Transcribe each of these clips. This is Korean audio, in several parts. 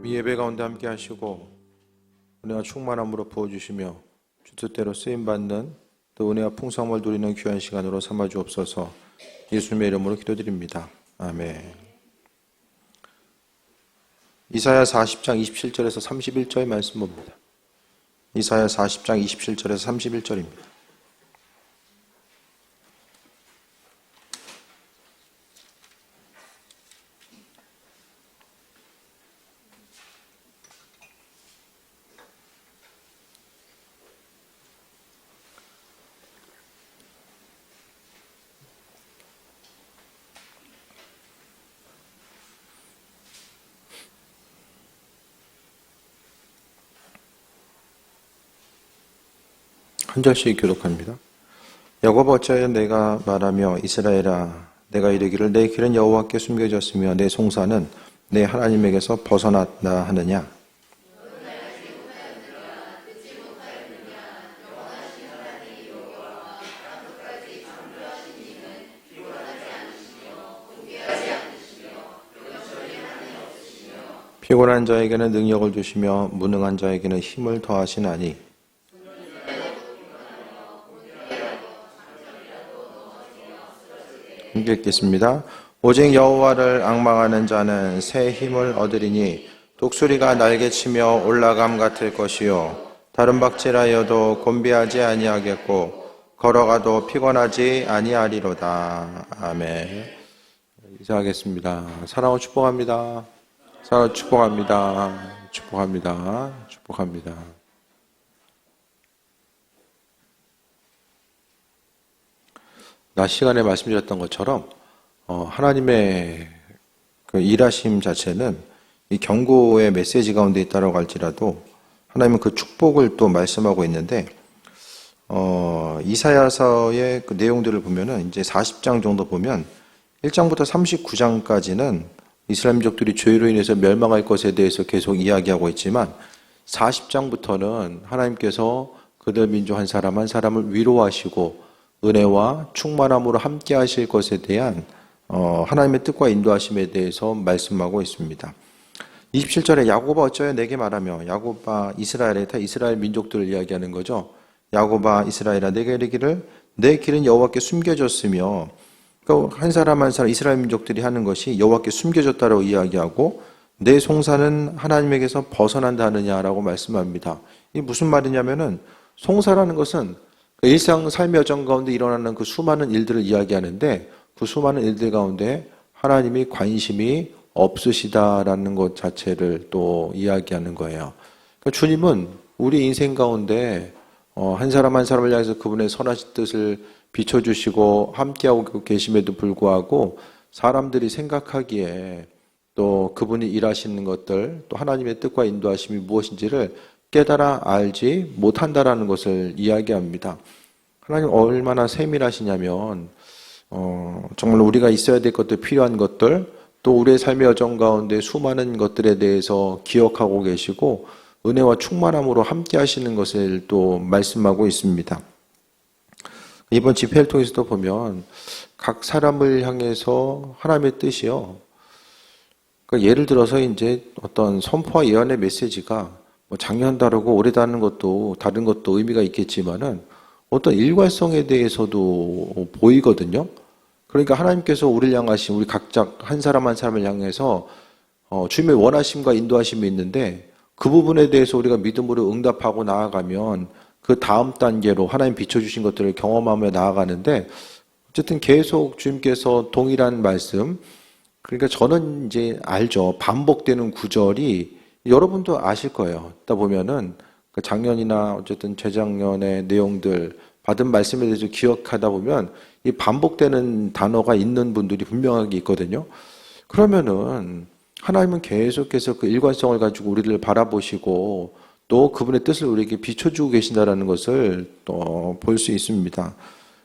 이 예배 가운데 함께 하시고 은혜와 충만함으로 부어주시며 주 뜻대로 쓰임받는 또 은혜와 풍성함을 누리는 귀한 시간으로 삼아 주옵소서. 예수님의 이름으로 기도드립니다. 아멘. 이사야 40장 27절에서 31절의 말씀 봅니다. 이사야 40장 27절에서 31절입니다. 한 절씩 교독합니다. 야곱 어찌하여 내가 말하며 이스라엘아 내가 이르기를 내 길은 여호와께 숨겨졌으며 내 송사는 내 하나님에게서 벗어났다 하느냐. 피곤한 자에게는 능력을 주시며 무능한 자에게는 힘을 더하시나니. 함께 읽겠습니다. 오직 여호와를 앙망하는 자는 새 힘을 얻으리니 독수리가 날개치며 올라감 같을 것이요 다른 박질하여도 곤비하지 아니하겠고 걸어가도 피곤하지 아니하리로다. 아멘. 인사하겠습니다. 사랑하고 축복합니다. 사랑하고 축복합니다. 축복합니다. 축복합니다. 낮 시간에 말씀드렸던 것처럼 하나님의 그 일하심 자체는 이 경고의 메시지 가운데 있다고 할지라도 하나님은 그 축복을 또 말씀하고 있는데 이사야서의 그 내용들을 보면은 이제 40장 정도 보면 1장부터 39장까지는 이스라엘 민족들이 죄로 인해서 멸망할 것에 대해서 계속 이야기하고 있지만 40장부터는 하나님께서 그들 민족 한 사람 한 사람을 위로하시고 은혜와 충만함으로 함께 하실 것에 대한 하나님의 뜻과 인도하심에 대해서 말씀하고 있습니다. 27절에 야곱아 어찌하여 내게 말하며 야곱아 이스라엘에 다 이스라엘 민족들을 이야기하는 거죠. 야곱아 이스라엘아 내게 이르기를 내 길은 여호와께 숨겨졌으며 그러니까 한 사람 한 사람 이스라엘 민족들이 하는 것이 여호와께 숨겨졌다라고 이야기하고 내 송사는 하나님에게서 벗어난다 하느냐라고 말씀합니다. 이게 무슨 말이냐면은 송사라는 것은 일상 삶의 여정 가운데 일어나는 그 수많은 일들을 이야기하는데 그 수많은 일들 가운데 하나님이 관심이 없으시다라는 것 자체를 또 이야기하는 거예요. 그러니까 주님은 우리 인생 가운데 한 사람 한 사람을 향해서 그분의 선하신 뜻을 비춰주시고 함께하고 계심에도 불구하고 사람들이 생각하기에 또 그분이 일하시는 것들 또 하나님의 뜻과 인도하심이 무엇인지를 깨달아 알지 못한다라는 것을 이야기합니다. 하나님 얼마나 세밀하시냐면 정말 우리가 있어야 될 것들, 필요한 것들, 또 우리의 삶의 여정 가운데 수많은 것들에 대해서 기억하고 계시고 은혜와 충만함으로 함께 하시는 것을 또 말씀하고 있습니다. 이번 집회를 통해서도 보면 각 사람을 향해서 하나님의 뜻이요. 그러니까 예를 들어서 이제 어떤 선포와 예언의 메시지가 뭐 작년 다르고 올해 다른 것도 다른 것도 의미가 있겠지만은 어떤 일관성에 대해서도 보이거든요. 그러니까 하나님께서 우리를 향하신 우리 각자 한 사람 한 사람을 향해서 주님의 원하심과 인도하심이 있는데 그 부분에 대해서 우리가 믿음으로 응답하고 나아가면 그 다음 단계로 하나님 비춰주신 것들을 경험하며 나아가는데 어쨌든 계속 주님께서 동일한 말씀 그러니까 저는 이제 알죠. 반복되는 구절이 여러분도 아실 거예요. 듣다 보면은 작년이나 어쨌든 재작년의 내용들 받은 말씀에 대해서 기억하다 보면 이 반복되는 단어가 있는 분들이 분명하게 있거든요. 그러면은 하나님은 계속해서 그 일관성을 가지고 우리를 바라보시고 또 그분의 뜻을 우리에게 비춰주고 계신다는 것을 또 볼 수 있습니다.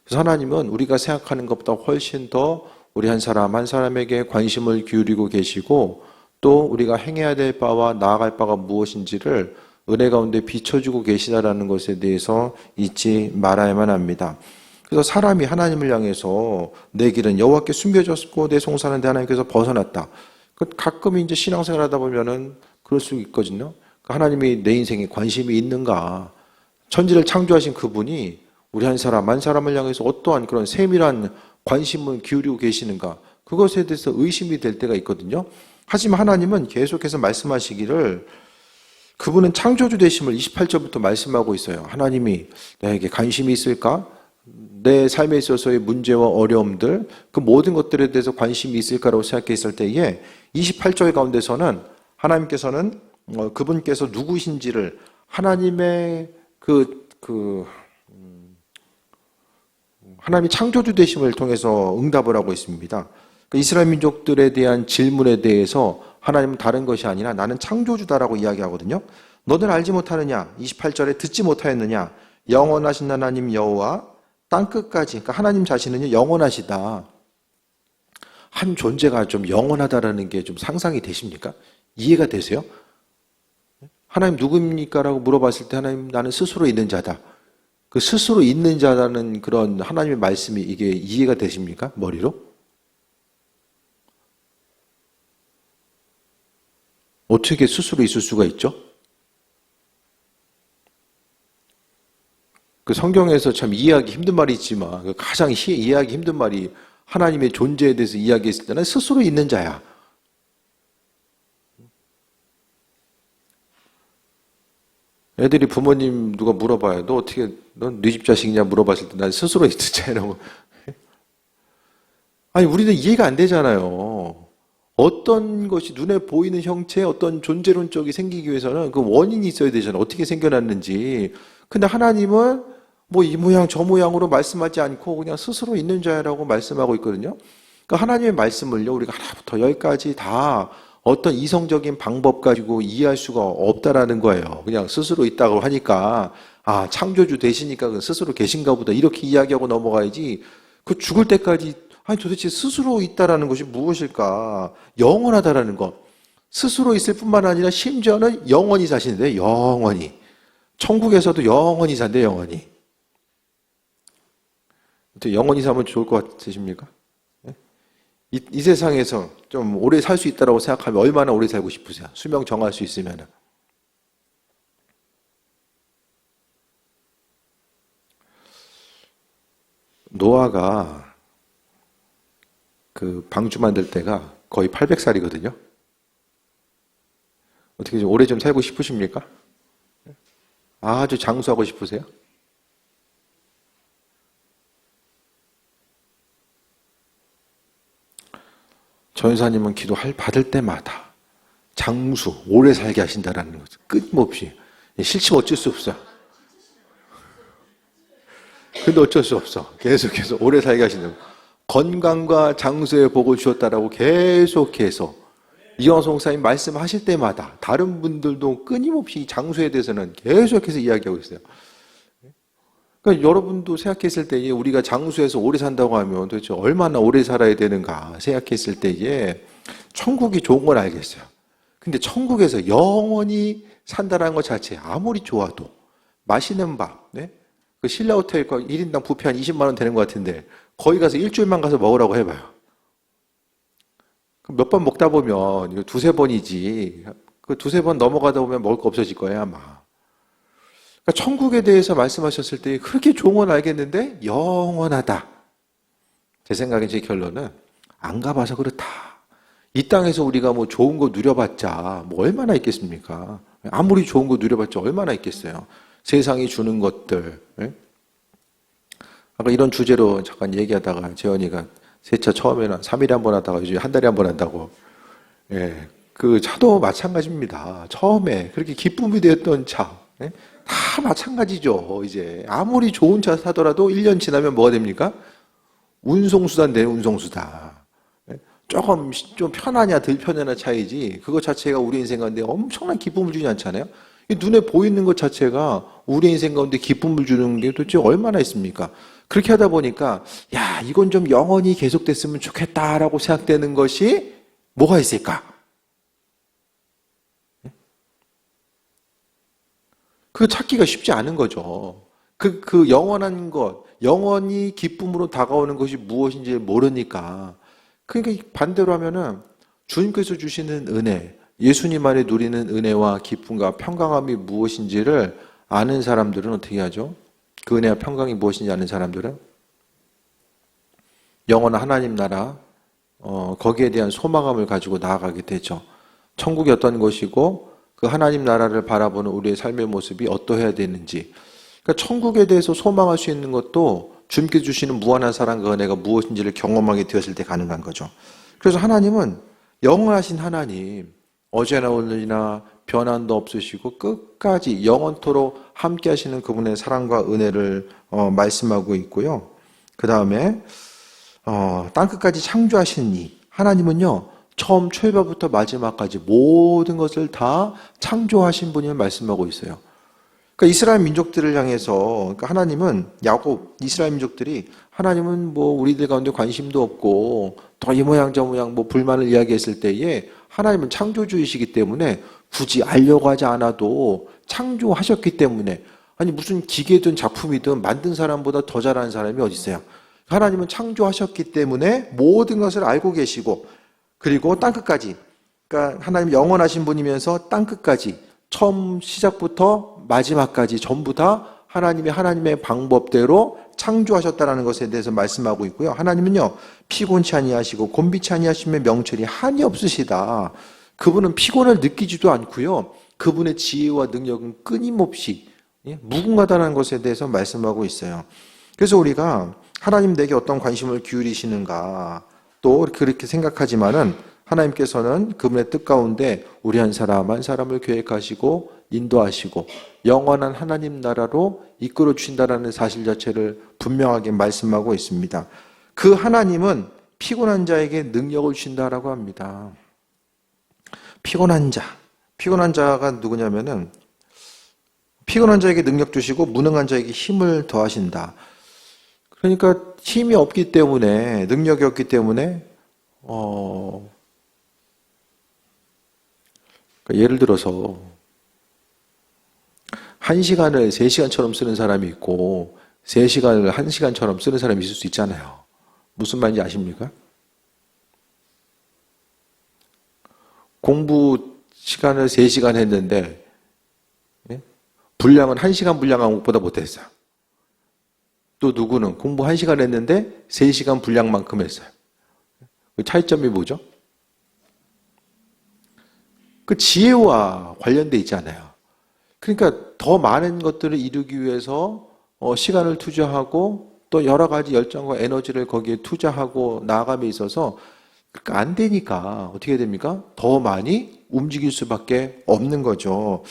그래서 하나님은 우리가 생각하는 것보다 훨씬 더 우리 한 사람 한 사람에게 관심을 기울이고 계시고 또 우리가 행해야 될 바와 나아갈 바가 무엇인지를 은혜 가운데 비춰주고 계시다라는 것에 대해서 잊지 말아야만 합니다. 그래서 사람이 하나님을 향해서 내 길은 여호와께 숨겨졌고 내 송사는 내 하나님께서 벗어났다. 가끔 이제 신앙생활 하다 보면은 그럴 수 있거든요. 하나님이 내 인생에 관심이 있는가? 천지를 창조하신 그분이 우리 한 사람, 한 사람을 향해서 어떠한 그런 세밀한 관심을 기울이고 계시는가? 그것에 대해서 의심이 될 때가 있거든요. 하지만 하나님은 계속해서 말씀하시기를 그분은 창조주 되심을 28절부터 말씀하고 있어요. 하나님이 나에게 관심이 있을까? 내 삶에 있어서의 문제와 어려움들, 그 모든 것들에 대해서 관심이 있을까라고 생각했을 때에 28절 가운데서는 하나님께서는 그분께서 누구신지를 하나님의 하나님이 창조주 되심을 통해서 응답을 하고 있습니다. 이스라엘 민족들에 대한 질문에 대해서 하나님은 다른 것이 아니라 나는 창조주다라고 이야기하거든요. 너는 알지 못하느냐? 28절에 듣지 못하였느냐? 영원하신 하나님 여호와 땅끝까지, 그러니까 하나님 자신은 영원하시다. 한 존재가 좀 영원하다라는 게 좀 상상이 되십니까? 이해가 되세요? 하나님 누굽니까? 라고 물어봤을 때 하나님 나는 스스로 있는 자다. 그 스스로 있는 자라는 그런 하나님의 말씀이 이게 이해가 되십니까? 머리로? 어떻게 스스로 있을 수가 있죠? 그 성경에서 참 이해하기 힘든 말이 있지만 가장 이해하기 힘든 말이 하나님의 존재에 대해서 이야기했을 때는 스스로 있는 자야. 애들이 부모님 누가 물어봐요. 너 어떻게, 넌 네 집 자식이냐 물어봤을 때 난 스스로 있는 자라고. 아니, 우리는 이해가 안 되잖아요. 어떤 것이 눈에 보이는 형체, 어떤 존재론적이 생기기 위해서는 그 원인이 있어야 되잖아요. 어떻게 생겨났는지. 근데 하나님은 뭐 이 모양 저 모양으로 말씀하지 않고 그냥 스스로 있는 자라고 말씀하고 있거든요. 그러니까 하나님의 말씀을요, 우리가 하나부터 열까지 다 어떤 이성적인 방법 가지고 이해할 수가 없다라는 거예요. 그냥 스스로 있다고 하니까, 아, 창조주 되시니까 스스로 계신가 보다. 이렇게 이야기하고 넘어가야지. 그 죽을 때까지, 아니, 도대체 스스로 있다라는 것이 무엇일까? 영원하다라는 것. 스스로 있을 뿐만 아니라 심지어는 영원히 사시는데, 영원히. 천국에서도 영원히 산대, 영원히. 영원히 사면 좋을 것 같으십니까? 이 세상에서 좀 오래 살 수 있다고 생각하면 얼마나 오래 살고 싶으세요? 수명 정할 수 있으면. 노아가 그 방주 만들 때가 거의 800살이거든요. 어떻게 좀 오래 좀 살고 싶으십니까? 아주 장수하고 싶으세요? 전사님은 받을 때마다 장수, 오래 살게 하신다라는 거죠. 끊임없이. 싫지면 어쩔 수 없어. 근데 어쩔 수 없어. 계속해서 오래 살게 하신다고. 건강과 장수의 복을 주었다라고 계속해서 이광수 목사님 말씀하실 때마다 다른 분들도 끊임없이 장수에 대해서는 계속해서 이야기하고 있어요. 그러니까 여러분도 생각했을 때에 우리가 장수에서 오래 산다고 하면 도대체 얼마나 오래 살아야 되는가 생각했을 때에 천국이 좋은 걸 알겠어요. 근데 천국에서 영원히 산다는 것 자체 아무리 좋아도 맛있는 밥, 네? 그 신라 호텔 1인당 뷔페 한 20만 원 되는 것 같은데 거기 가서 일주일만 가서 먹으라고 해봐요. 몇 번 먹다 보면 이거 두세 번이지 그 두세 번 넘어가다 보면 먹을 거 없어질 거예요 아마. 그러니까 천국에 대해서 말씀하셨을 때 그렇게 좋은 건 알겠는데 영원하다. 제 생각에 제 결론은 안 가봐서 그렇다. 이 땅에서 우리가 뭐 좋은 거 누려봤자 뭐 얼마나 있겠습니까? 아무리 좋은 거 누려봤자 얼마나 있겠어요? 세상이 주는 것들. 예? 아까 이런 주제로 잠깐 얘기하다가 재현이가 세차 처음에는 3일에 한 번 하다가 요즘 한 달에 한 번 한다고. 예. 그 차도 마찬가지입니다. 처음에 그렇게 기쁨이 되었던 차. 예? 다 마찬가지죠. 이제 아무리 좋은 차 사더라도 1년 지나면 뭐가 됩니까? 운송수단 내 운송수단. 조금 좀 편하냐 덜 편하냐 차이지 그것 자체가 우리 인생 가운데 엄청난 기쁨을 주지 않잖아요. 눈에 보이는 것 자체가 우리 인생 가운데 기쁨을 주는 게 도대체 얼마나 있습니까? 그렇게 하다 보니까 야 이건 좀 영원히 계속됐으면 좋겠다라고 생각되는 것이 뭐가 있을까? 그거 찾기가 쉽지 않은 거죠. 그 영원한 것, 영원히 기쁨으로 다가오는 것이 무엇인지 모르니까. 그러니까 반대로 하면은 주님께서 주시는 은혜, 예수님 안에 누리는 은혜와 기쁨과 평강함이 무엇인지를 아는 사람들은 어떻게 하죠? 그 은혜와 평강이 무엇인지 아는 사람들은 영원한 하나님 나라, 거기에 대한 소망감을 가지고 나아가게 되죠. 천국이 어떤 것이고 그 하나님 나라를 바라보는 우리의 삶의 모습이 어떠해야 되는지, 그러니까 천국에 대해서 소망할 수 있는 것도 주님께 주시는 무한한 사랑과 은혜가 무엇인지를 경험하게 되었을 때 가능한 거죠. 그래서 하나님은 영원하신 하나님, 어제나 오늘이나 변함도 없으시고 끝까지 영원토록 함께 하시는 그분의 사랑과 은혜를 말씀하고 있고요. 그 다음에 땅끝까지 창조하신 이 하나님은요, 처음 초일부터 마지막까지 모든 것을 다 창조하신 분임을 말씀하고 있어요. 그러니까 이스라엘 민족들을 향해서, 그러니까 하나님은 야곱 이스라엘 민족들이 하나님은 뭐 우리들 가운데 관심도 없고 더 이 모양 저 모양 뭐 불만을 이야기했을 때에 하나님은 창조주이시기 때문에 굳이 알려고 하지 않아도 창조하셨기 때문에, 아니 무슨 기계든 작품이든 만든 사람보다 더 잘하는 사람이 어디 있어요? 하나님은 창조하셨기 때문에 모든 것을 알고 계시고, 그리고 땅끝까지, 그러니까 하나님 영원하신 분이면서 땅끝까지 처음 시작부터 마지막까지 전부 다 하나님의 방법대로 창조하셨다는 것에 대해서 말씀하고 있고요. 하나님은요, 피곤치 아니하시고 곤비치 아니하시며 명철이 한이 없으시다. 그분은 피곤을 느끼지도 않고요. 그분의 지혜와 능력은 끊임없이 무궁하다는 것에 대해서 말씀하고 있어요. 그래서 우리가 하나님 내게 어떤 관심을 기울이시는가, 또 그렇게 생각하지만은 하나님께서는 그분의 뜻 가운데 우리 한 사람 한 사람을 계획하시고 인도하시고 영원한 하나님 나라로 이끌어 주신다라는 사실 자체를 분명하게 말씀하고 있습니다. 그 하나님은 피곤한 자에게 능력을 주신다라고 합니다. 피곤한 자가 누구냐면은 피곤한 자에게 능력 주시고 무능한 자에게 힘을 더하신다. 그러니까 힘이 없기 때문에, 능력이 없기 때문에 그러니까 예를 들어서 1시간을 3시간처럼 쓰는 사람이 있고 3시간을 1시간처럼 쓰는 사람이 있을 수 있잖아요. 무슨 말인지 아십니까? 공부 시간을 3시간 했는데 분량은 1시간 분량한 것보다 못했어요. 또 누구는 공부 1시간 했는데 3시간 분량만큼 했어요. 그 차이점이 뭐죠? 그 지혜와 관련돼 있잖아요. 그러니까 더 많은 것들을 이루기 위해서 시간을 투자하고 또 여러 가지 열정과 에너지를 거기에 투자하고 나아감에 있어서 그러니까 안 되니까 어떻게 됩니까? 더 많이 움직일 수밖에 없는 거죠.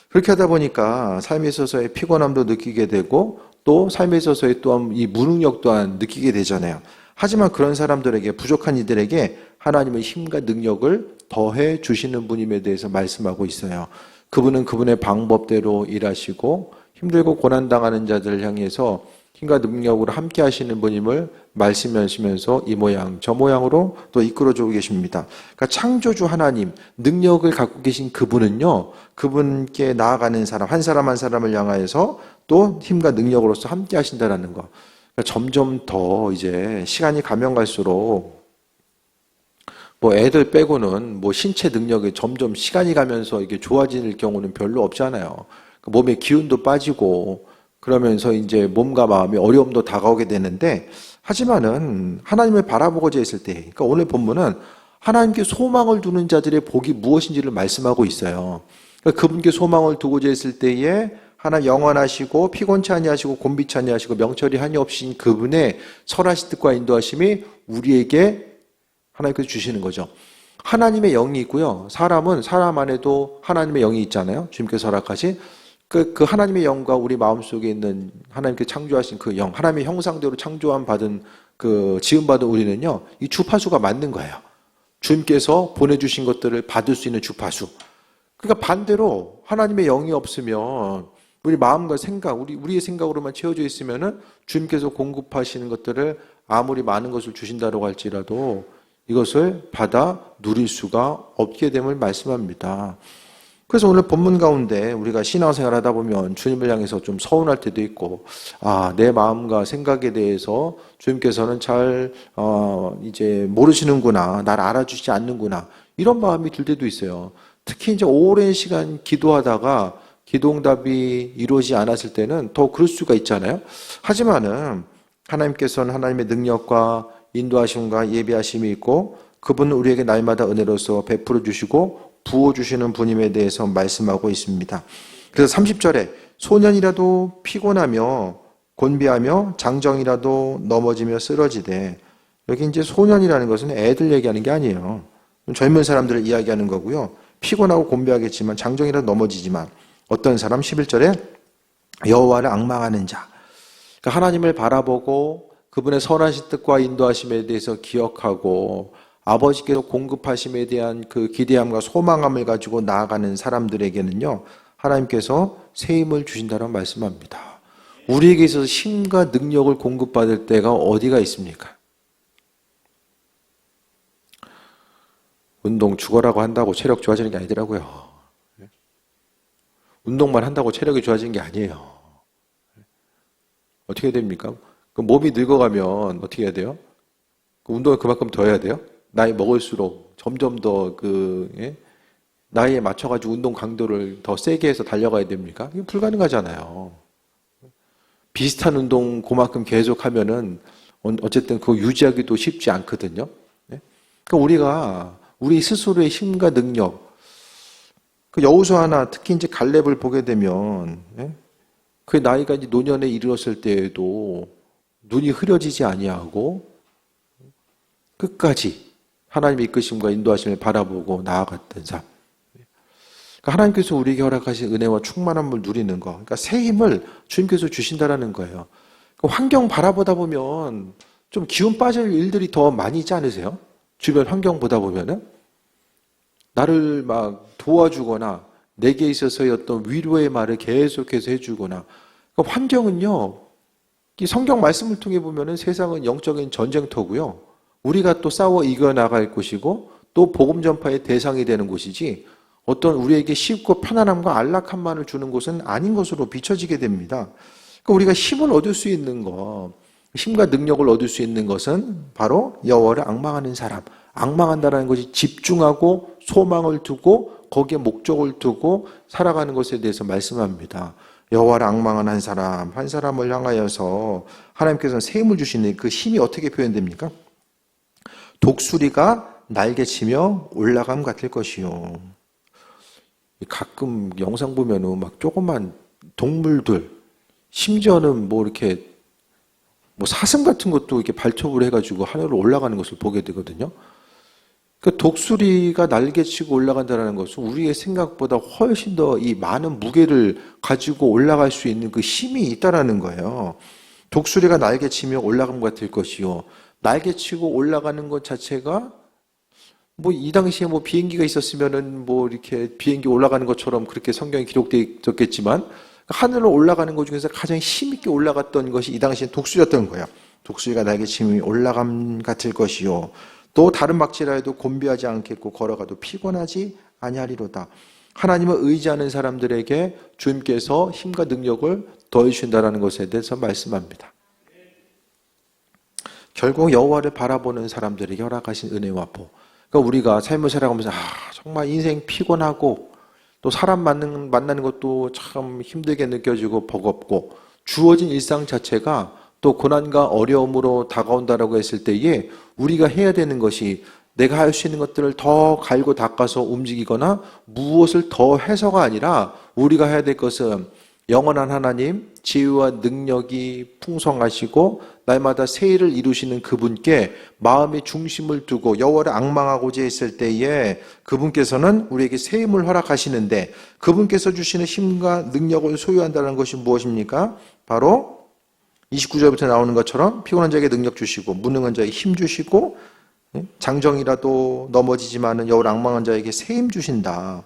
그렇게 하다 보니까 삶에 있어서의 피곤함도 느끼게 되고 또 삶에 있어서의 또한 이 무능력 또한 느끼게 되잖아요. 하지만 그런 사람들에게, 부족한 이들에게 하나님은 힘과 능력을 더해 주시는 분임에 대해서 말씀하고 있어요. 그분은 그분의 방법대로 일하시고 힘들고 고난당하는 자들을 향해서 힘과 능력으로 함께 하시는 분임을 말씀하시면서 이 모양 저 모양으로 또 이끌어주고 계십니다. 그러니까 창조주 하나님, 능력을 갖고 계신 그분은요, 그분께 나아가는 사람 한 사람 한 사람을 향하여서 또 힘과 능력으로서 함께 하신다는 거. 그러니까 점점 더 이제 시간이 가면 갈수록 뭐 애들 빼고는 뭐 신체 능력이 점점 시간이 가면서 이게 좋아지는 경우는 별로 없잖아요. 몸의 기운도 빠지고 그러면서 이제 몸과 마음이 어려움도 다가오게 되는데, 하지만은 하나님을 바라보고자 했을 때, 그러니까 오늘 본문은 하나님께 소망을 두는 자들의 복이 무엇인지를 말씀하고 있어요. 그러니까 그분께 소망을 두고자 했을 때에 하나님 영원하시고 피곤치 아니하시고 곤비치 아니하시고 명철이 한이 없으신 그분의 설하신 뜻과 인도하심이 우리에게 하나님께서 주시는 거죠. 하나님의 영이 있고요. 사람은 사람 안에도 하나님의 영이 있잖아요. 주님께서 허락하신 그 하나님의 영과 우리 마음속에 있는 하나님께 창조하신 그 영, 하나님의 형상대로 창조함 받은 그 지음받은 우리는요, 이 주파수가 맞는 거예요. 주님께서 보내주신 것들을 받을 수 있는 주파수. 그러니까 반대로 하나님의 영이 없으면 우리 마음과 생각, 우리의 생각으로만 채워져 있으면은 주님께서 공급하시는 것들을 아무리 많은 것을 주신다고 할지라도 이것을 받아 누릴 수가 없게 됨을 말씀합니다. 그래서 오늘 본문 가운데 우리가 신앙생활 하다 보면 주님을 향해서 좀 서운할 때도 있고, 내 마음과 생각에 대해서 주님께서는 잘 이제 모르시는구나, 나를 알아주시지 않는구나, 이런 마음이 들 때도 있어요. 특히 이제 오랜 시간 기도하다가 기도응답이 이루어지지 않았을 때는 더 그럴 수가 있잖아요. 하지만은 하나님께서는 하나님의 능력과 인도하심과 예비하심이 있고 그분은 우리에게 날마다 은혜로서 베풀어 주시고 부어주시는 분임에 대해서 말씀하고 있습니다. 그래서 30절에 소년이라도 피곤하며 곤비하며 장정이라도 넘어지며 쓰러지되, 여기 이제 소년이라는 것은 애들 얘기하는 게 아니에요. 젊은 사람들을 이야기하는 거고요. 피곤하고 곤비하겠지만 장정이라도 넘어지지만 어떤 사람 11절에 여호와를 앙망하는 자, 그러니까 하나님을 바라보고 그분의 선하신 뜻과 인도하심에 대해서 기억하고 아버지께서 공급하심에 대한 그 기대함과 소망함을 가지고 나아가는 사람들에게는요, 하나님께서 새 힘을 주신다고 말씀합니다. 우리에게 있어서 힘과 능력을 공급받을 때가 어디가 있습니까? 운동 죽어라고 한다고 체력 좋아지는 게 아니더라고요. 운동만 한다고 체력이 좋아지는 게 아니에요. 어떻게 됩니까? 그 몸이 늙어가면 어떻게 해야 돼요? 그 운동을 그만큼 더 해야 돼요? 나이 먹을수록 점점 더 나이에 맞춰가지고 운동 강도를 더 세게 해서 달려가야 됩니까? 이게 불가능하잖아요. 비슷한 운동 그만큼 계속하면은 어쨌든 그거 유지하기도 쉽지 않거든요. 그러니까 우리가 우리 스스로의 힘과 능력, 그 여호수아나 특히 이제 갈렙을 보게 되면 그 나이가 이제 노년에 이르렀을 때에도 눈이 흐려지지 아니하고 끝까지 하나님의 이끄심과 인도하심을 바라보고 나아갔던 삶. 그러니까 하나님께서 우리에게 허락하신 은혜와 충만함을 누리는 거, 그러니까 새 힘을 주님께서 주신다라는 거예요. 그러니까 환경 바라보다 보면 좀 기운 빠질 일들이 더 많이 있지 않으세요? 주변 환경 보다 보면은 나를 막 도와주거나 내게 있어서의 어떤 위로의 말을 계속해서 해주거나, 그러니까 환경은요, 이 성경 말씀을 통해 보면은 세상은 영적인 전쟁터고요, 우리가 또 싸워 이겨나갈 곳이고 또 복음 전파의 대상이 되는 곳이지 어떤 우리에게 쉽고 편안함과 안락함만을 주는 곳은 아닌 것으로 비춰지게 됩니다. 그러니까 우리가 힘을 얻을 수 있는 것, 힘과 능력을 얻을 수 있는 것은 바로 여호와를 앙망하는 사람, 앙망한다는 것이 집중하고 소망을 두고 거기에 목적을 두고 살아가는 것에 대해서 말씀합니다. 여호와를 앙망하는 한 사람, 한 사람을 향하여서 하나님께서는 새 힘을 주시는 그 힘이 어떻게 표현됩니까? 독수리가 날개치며 올라감 같을 것이요. 가끔 영상 보면은 막 조그만 동물들, 심지어는 뭐 이렇게 뭐 사슴 같은 것도 이렇게 발톱을 해가지고 하늘로 올라가는 것을 보게 되거든요. 그 독수리가 날개치고 올라간다는 것은 우리의 생각보다 훨씬 더 이 많은 무게를 가지고 올라갈 수 있는 그 힘이 있다라는 거예요. 독수리가 날개치며 올라감 같을 것이요. 날개치고 올라가는 것 자체가 뭐 이 당시에 뭐 비행기가 있었으면은 뭐 이렇게 비행기 올라가는 것처럼 그렇게 성경에 기록되어 있었겠지만 하늘로 올라가는 것 중에서 가장 힘있게 올라갔던 것이 이 당시에 독수리였던 거예요. 독수리가 날개치며 올라감 같을 것이요. 또 다른 막지라 해도 곤비하지 않겠고 걸어가도 피곤하지 아니하리로다. 하나님을 의지하는 사람들에게 주님께서 힘과 능력을 더해주신다는 것에 대해서 말씀합니다. 결국 여호와를 바라보는 사람들에게 허락하신 은혜와 복. 그러니까 우리가 삶을 살아가면서 정말 인생 피곤하고 또 사람 만나는 것도 참 힘들게 느껴지고 버겁고 주어진 일상 자체가 또 고난과 어려움으로 다가온다라고 했을 때에 우리가 해야 되는 것이 내가 할 수 있는 것들을 더 갈고 닦아서 움직이거나 무엇을 더 해서가 아니라 우리가 해야 될 것은 영원한 하나님, 지혜와 능력이 풍성하시고 날마다 새 일을 이루시는 그분께 마음의 중심을 두고 여호와를 앙망하고자 했을 때에 그분께서는 우리에게 새 힘을 허락하시는데 그분께서 주시는 힘과 능력을 소유한다는 것이 무엇입니까? 바로 29절부터 나오는 것처럼 피곤한 자에게 능력 주시고 무능한 자에게 힘 주시고 장정이라도 넘어지지만은 여호와를 앙망한 자에게 새 힘 주신다.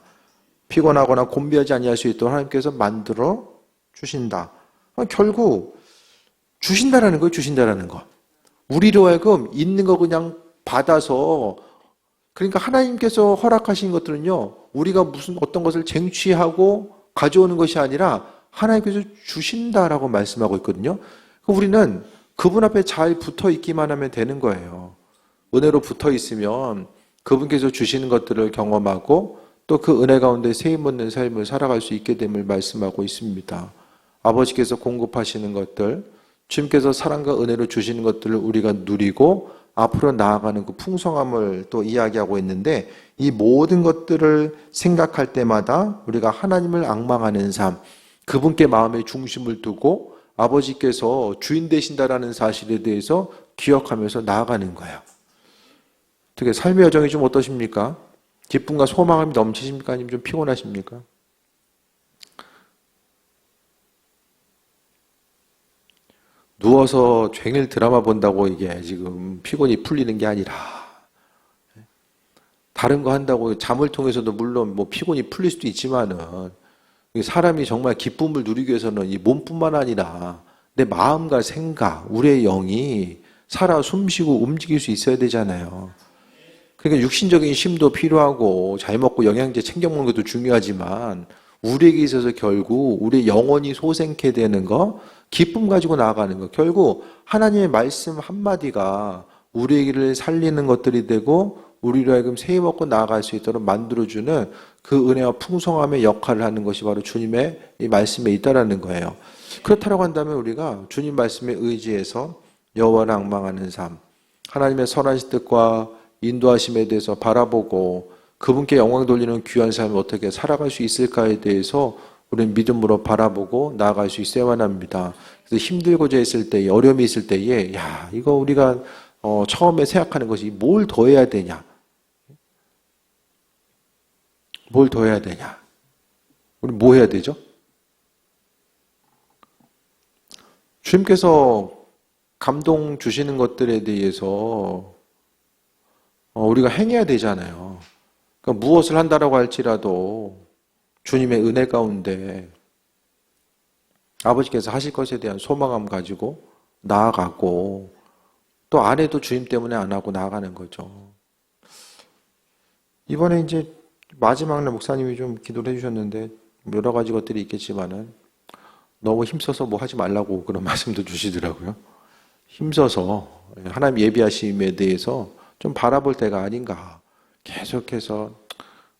피곤하거나 곤비하지 아니할 수 있도록 하나님께서 만들어 주신다. 결국 주신다라는 거예요. 주신다라는 거. 우리로 하여금 있는 거 그냥 받아서, 그러니까 하나님께서 허락하신 것들은요, 우리가 무슨 어떤 것을 쟁취하고 가져오는 것이 아니라 하나님께서 주신다라고 말씀하고 있거든요. 우리는 그분 앞에 잘 붙어 있기만 하면 되는 거예요. 은혜로 붙어 있으면 그분께서 주시는 것들을 경험하고 또 그 은혜 가운데 세임 얻는 삶을 살아갈 수 있게 됨을 말씀하고 있습니다. 아버지께서 공급하시는 것들, 주님께서 사랑과 은혜로 주시는 것들을 우리가 누리고 앞으로 나아가는 그 풍성함을 또 이야기하고 있는데, 이 모든 것들을 생각할 때마다 우리가 하나님을 앙망하는 삶, 그분께 마음의 중심을 두고 아버지께서 주인 되신다라는 사실에 대해서 기억하면서 나아가는 거예요. 어떻게 삶의 여정이 좀 어떠십니까? 기쁨과 소망이 넘치십니까? 아니면 좀 피곤하십니까? 누워서 종일 드라마 본다고 이게 지금 피곤이 풀리는 게 아니라, 다른 거 한다고 잠을 통해서도 물론 뭐 피곤이 풀릴 수도 있지만은, 사람이 정말 기쁨을 누리기 위해서는 이 몸뿐만 아니라 내 마음과 생각, 우리의 영이 살아 숨쉬고 움직일 수 있어야 되잖아요. 그러니까 육신적인 힘도 필요하고 잘 먹고 영양제 챙겨 먹는 것도 중요하지만, 우리에게 있어서 결국 우리의 영혼이 소생케 되는 거, 기쁨 가지고 나아가는 거, 결국 하나님의 말씀 한마디가 우리를 살리는 것들이 되고 우리로 하여금 세임 얻고 나아갈 수 있도록 만들어주는 그 은혜와 풍성함의 역할을 하는 것이 바로 주님의 이 말씀에 있다라는 거예요. 그렇다고 한다면 우리가 주님 말씀에 의지해서 여호와를 앙망하는 삶, 하나님의 선하신 뜻과 인도하심에 대해서 바라보고 그분께 영광 돌리는 귀한 삶을 어떻게 살아갈 수 있을까에 대해서 우리는 믿음으로 바라보고 나아갈 수 있어야만 합니다. 그래서 힘들고자 했을 때에, 어려움이 있을 때에, 이거 우리가 처음에 생각하는 것이 뭘 더 해야 되냐? 뭘 더 해야 되냐? 우리 뭐 해야 되죠? 주님께서 감동 주시는 것들에 대해서 우리가 행해야 되잖아요. 그러니까 무엇을 한다라고 할지라도 주님의 은혜 가운데 아버지께서 하실 것에 대한 소망감 가지고 나아가고, 또 안 해도 주님 때문에 안 하고 나아가는 거죠. 이번에 이제 마지막 날 목사님이 좀 기도를 해주셨는데, 여러 가지 것들이 있겠지만은 너무 힘써서 뭐 하지 말라고 그런 말씀도 주시더라고요. 힘써서 하나님 예비하심에 대해서 좀 바라볼 때가 아닌가. 계속해서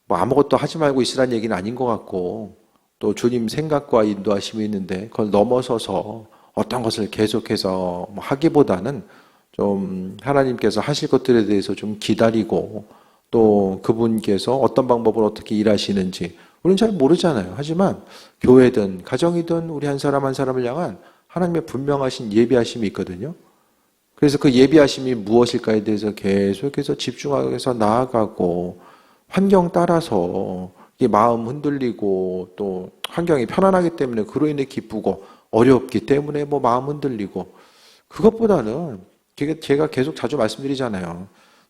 뭐 아무것도 하지 말고 있으란 얘기는 아닌 것 같고, 또 주님 생각과 인도하심이 있는데 그걸 넘어서서 어떤 것을 계속해서 하기보다는 좀 하나님께서 하실 것들에 대해서 좀 기다리고, 또 그분께서 어떤 방법으로 어떻게 일하시는지 우리는 잘 모르잖아요. 하지만 교회든 가정이든 우리 한 사람 한 사람을 향한 하나님의 분명하신 예비하심이 있거든요. 그래서 그 예비하심이 무엇일까에 대해서 계속해서 집중해서 나아가고, 환경 따라서 마음 흔들리고 또 환경이 편안하기 때문에 그로 인해 기쁘고, 어렵기 때문에 뭐 마음 흔들리고, 그것보다는 제가 계속 자주 말씀드리잖아요.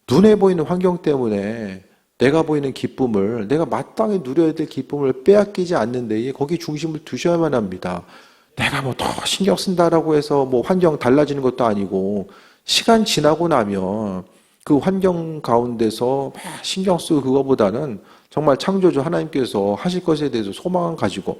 눈에 보이는 환경 때문에 내가 보이는 기쁨을, 내가 마땅히 누려야 될 기쁨을 빼앗기지 않는 데에 거기 중심을 두셔야만 합니다. 내가 뭐 더 신경 쓴다라고 해서 뭐 환경 달라지는 것도 아니고, 시간 지나고 나면 그 환경 가운데서 신경 쓰고 그거보다는 정말 창조주 하나님께서 하실 것에 대해서 소망을 가지고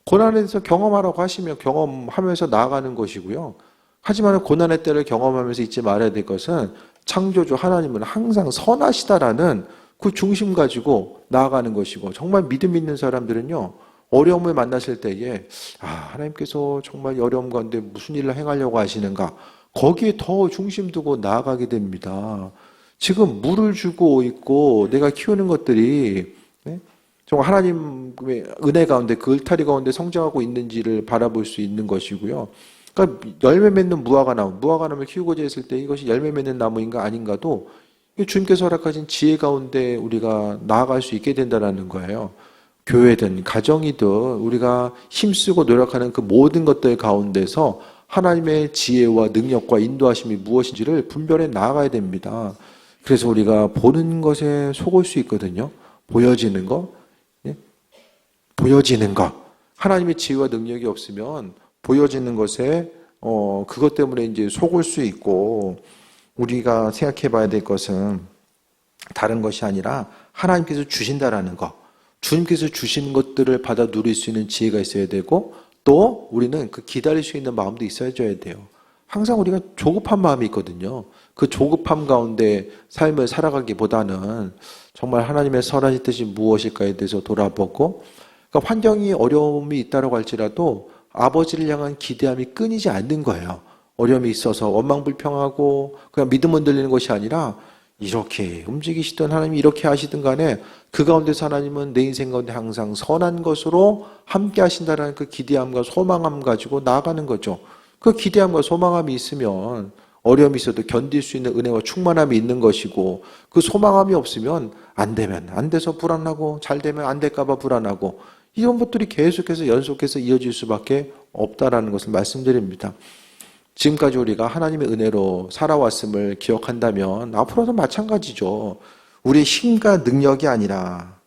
고난에 대해서 경험하라고 하시면 경험하면서 나아가는 것이고요. 하지만 고난의 때를 경험하면서 잊지 말아야 될 것은 창조주 하나님은 항상 선하시다라는 그 중심 가지고 나아가는 것이고, 정말 믿음 있는 사람들은요, 어려움을 만났을 때에 하나님께서 정말 이 어려움 가운데 무슨 일을 행하려고 하시는가, 거기에 더 중심 두고 나아가게 됩니다. 지금 물을 주고 있고 내가 키우는 것들이 정말 하나님의 은혜 가운데, 그 울타리 가운데 성장하고 있는지를 바라볼 수 있는 것이고요. 그러니까 열매 맺는 무화과나무를 키우고자 했을 때 이것이 열매 맺는 나무인가 아닌가도 주님께서 허락하신 지혜 가운데 우리가 나아갈 수 있게 된다는 거예요. 교회든 가정이든 우리가 힘쓰고 노력하는 그 모든 것들 가운데서 하나님의 지혜와 능력과 인도하심이 무엇인지를 분별해 나아가야 됩니다. 그래서 우리가 보는 것에 속을 수 있거든요. 보여지는 것. 보여지는 것. 하나님의 지혜와 능력이 없으면 보여지는 것에 그것 때문에 이제 속을 수 있고, 우리가 생각해 봐야 될 것은 다른 것이 아니라 하나님께서 주신다라는 것. 주님께서 주신 것들을 받아 누릴 수 있는 지혜가 있어야 되고, 또 우리는 그 기다릴 수 있는 마음도 있어야 돼요. 항상 우리가 조급한 마음이 있거든요. 그 조급함 가운데 삶을 살아가기보다는 정말 하나님의 선하신 뜻이 무엇일까에 대해서 돌아보고, 그러니까 환경이 어려움이 있다고 할지라도 아버지를 향한 기대함이 끊이지 않는 거예요. 어려움이 있어서 원망불평하고 그냥 믿음 흔들리는 것이 아니라 이렇게 움직이시든 하나님이 이렇게 하시든 간에 그 가운데서 하나님은 내 인생 가운데 항상 선한 것으로 함께 하신다는 그 기대함과 소망함 가지고 나아가는 거죠. 그 기대함과 소망함이 있으면 어려움이 있어도 견딜 수 있는 은혜와 충만함이 있는 것이고, 그 소망함이 없으면 안 되면 안 돼서 불안하고 잘 되면 안 될까 봐 불안하고, 이런 것들이 계속해서 연속해서 이어질 수밖에 없다라는 것을 말씀드립니다. 지금까지 우리가 하나님의 은혜로 살아왔음을 기억한다면 앞으로도 마찬가지죠. 우리의 힘과 능력이 아니라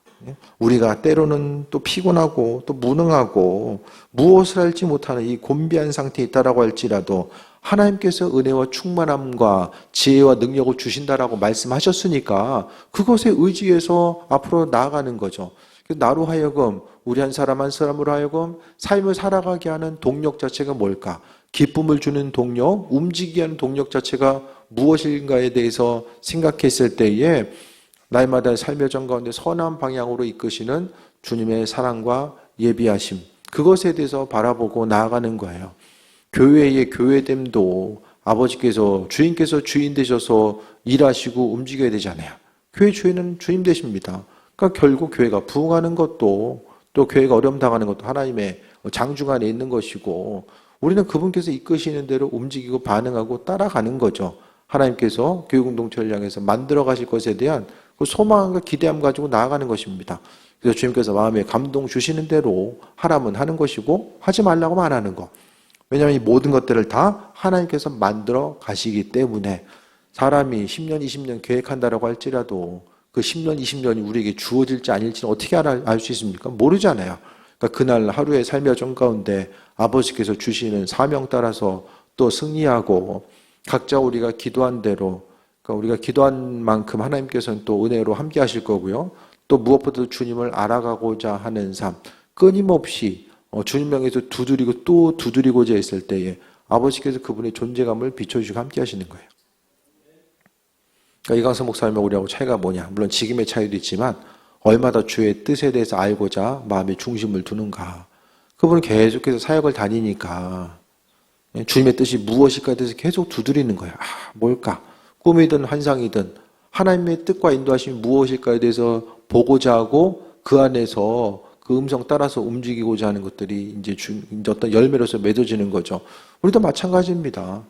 우리가 때로는 또 피곤하고 또 무능하고 무엇을 할지 못하는 이 곤비한 상태에 있다라고 할지라도 하나님께서 은혜와 충만함과 지혜와 능력을 주신다라고 말씀하셨으니까 그것에 의지해서 앞으로 나아가는 거죠. 나로 하여금, 우리 한 사람 한 사람으로 하여금 삶을 살아가게 하는 동력 자체가 뭘까? 기쁨을 주는 동력, 움직이게 하는 동력 자체가 무엇인가에 대해서 생각했을 때에 날마다 삶의 전 가운데 선한 방향으로 이끄시는 주님의 사랑과 예비하심, 그것에 대해서 바라보고 나아가는 거예요. 교회의 교회됨도 아버지께서, 주인께서 주인 되셔서 일하시고 움직여야 되잖아요. 교회 주인은 주님 되십니다. 그러니까 결국 교회가 부흥하는 것도, 또 교회가 어려움 당하는 것도 하나님의 장중 안에 있는 것이고, 우리는 그분께서 이끄시는 대로 움직이고 반응하고 따라가는 거죠. 하나님께서 교회 공동체를 향해서 만들어 가실 것에 대한 그 소망과 기대함 가지고 나아가는 것입니다. 그래서 주님께서 마음에 감동 주시는 대로 하라면 하는 것이고, 하지 말라고 안 하는 것. 왜냐하면 이 모든 것들을 다 하나님께서 만들어 가시기 때문에, 사람이 10년, 20년 계획한다라고 할지라도 그 10년, 20년이 우리에게 주어질지 아닐지는 어떻게 알 수 있습니까? 모르잖아요. 그러니까 그날 하루의 삶의 여정 가운데 아버지께서 주시는 사명 따라서 또 승리하고, 각자 우리가 기도한 대로, 그러니까 우리가 기도한 만큼 하나님께서는 또 은혜로 함께 하실 거고요. 또 무엇보다도 주님을 알아가고자 하는 삶, 끊임없이 주님 명에서 두드리고 또 두드리고자 했을 때에 아버지께서 그분의 존재감을 비춰주시고 함께 하시는 거예요. 그러니까 이광석 목사님과 우리하고 차이가 뭐냐? 물론 지금의 차이도 있지만 얼마나 주의 뜻에 대해서 알고자 마음의 중심을 두는가. 그분은 계속해서 사역을 다니니까 주님의 뜻이 무엇일까에 대해서 계속 두드리는 거예요. 뭘까? 꿈이든 환상이든 하나님의 뜻과 인도하심이 무엇일까에 대해서 보고자 하고 그 안에서 그 음성 따라서 움직이고자 하는 것들이 이제 어떤 열매로서 맺어지는 거죠. 우리도 마찬가지입니다.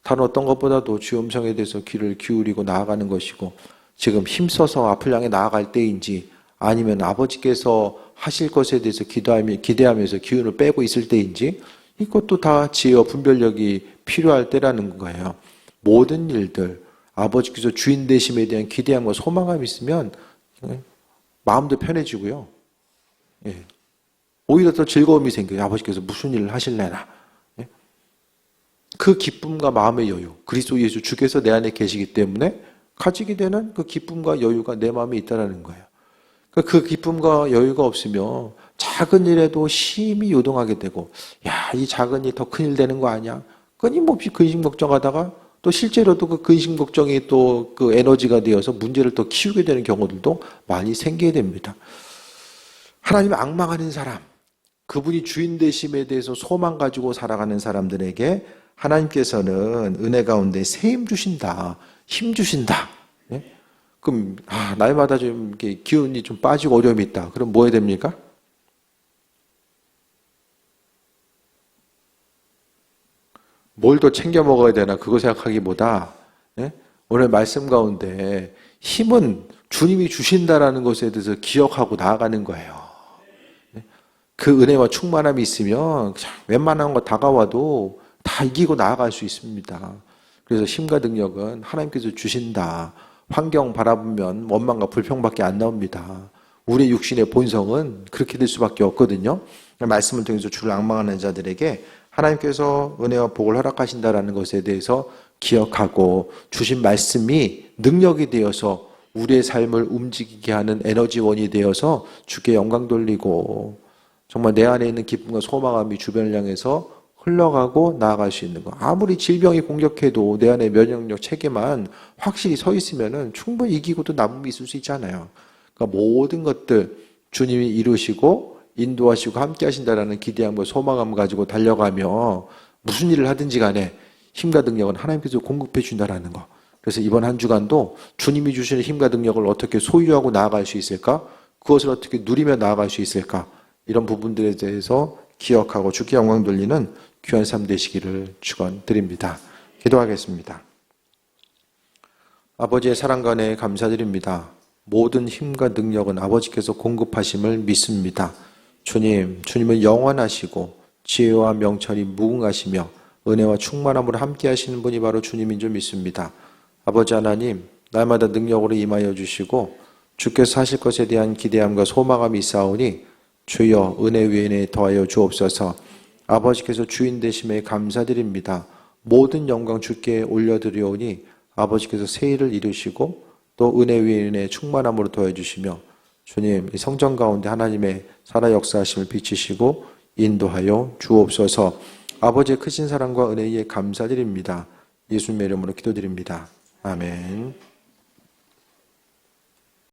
다른 어떤 것보다도 주의 음성에 대해서 귀를 기울이고 나아가는 것이고, 지금 힘써서 앞을 향해 나아갈 때인지 아니면 아버지께서 하실 것에 대해서 기대하면서 기운을 빼고 있을 때인지, 이것도 다 지혜와 분별력이 필요할 때라는 거예요. 모든 일들 아버지께서 주인 되심에 대한 기대함과 소망감이 있으면 마음도 편해지고요. 오히려 더 즐거움이 생겨요. 아버지께서 무슨 일을 하실래나. 그 기쁨과 마음의 여유, 그리스도 예수 주께서 내 안에 계시기 때문에 가지게 되는 그 기쁨과 여유가 내 마음에 있다는 거예요. 그 기쁨과 여유가 없으면 작은 일에도 심히 요동하게 되고, 이 작은 일 더 큰 일 되는 거 아니야? 끊임없이 근심 걱정하다가 또 실제로도 그 근심 걱정이 또 그 에너지가 되어서 문제를 더 키우게 되는 경우들도 많이 생기게 됩니다. 하나님을 앙망하는 사람, 그분이 주인 되심에 대해서 소망 가지고 살아가는 사람들에게 하나님께서는 은혜 가운데 새 힘 주신다, 힘 주신다. 그럼 날마다 좀 이렇게 기운이 좀 빠지고 어려움이 있다. 그럼 뭐 해야 됩니까? 뭘 더 챙겨 먹어야 되나 그거 생각하기보다 오늘 말씀 가운데 힘은 주님이 주신다라는 것에 대해서 기억하고 나아가는 거예요. 그 은혜와 충만함이 있으면 웬만한 거 다가와도 다 이기고 나아갈 수 있습니다. 그래서 힘과 능력은 하나님께서 주신다. 환경 바라보면 원망과 불평밖에 안 나옵니다. 우리 육신의 본성은 그렇게 될 수밖에 없거든요. 말씀을 통해서 주를 앙망하는 자들에게 하나님께서 은혜와 복을 허락하신다라는 것에 대해서 기억하고, 주신 말씀이 능력이 되어서 우리의 삶을 움직이게 하는 에너지원이 되어서 주께 영광 돌리고, 정말 내 안에 있는 기쁨과 소망함이 주변을 향해서 흘러가고 나아갈 수 있는 거. 아무리 질병이 공격해도 내 안에 면역력 체계만 확실히 서 있으면은 충분히 이기고도 남음이 있을 수 있잖아요. 그러니까 모든 것들 주님이 이루시고 인도하시고 함께 하신다라는 기대함과 소망함을 가지고 달려가며 무슨 일을 하든지 간에 힘과 능력은 하나님께서 공급해 준다라는 거. 그래서 이번 한 주간도 주님이 주시는 힘과 능력을 어떻게 소유하고 나아갈 수 있을까? 그것을 어떻게 누리며 나아갈 수 있을까? 이런 부분들에 대해서 기억하고 주께 영광 돌리는 귀한 삶 되시기를 축원드립니다. 기도하겠습니다. 아버지의 사랑과 은혜에 감사드립니다. 모든 힘과 능력은 아버지께서 공급하심을 믿습니다. 주님은 영원하시고 지혜와 명철이 무궁하시며 은혜와 충만함으로 함께 하시는 분이 바로 주님인 줄 믿습니다. 아버지 하나님, 날마다 능력으로 임하여 주시고 주께서 하실 것에 대한 기대함과 소망함이 있사오니 주여 은혜 위에 은혜 더하여 주옵소서. 아버지께서 주인 되심에 감사드립니다. 모든 영광 주께 올려드리오니 아버지께서 새 일을 이루시고 또 은혜 위에 은혜 충만함으로 더해 주시며 주님 이 성전 가운데 하나님의 살아 역사하심을 비치시고 인도하여 주옵소서. 아버지의 크신 사랑과 은혜에 감사드립니다. 예수님의 이름으로 기도드립니다. 아멘.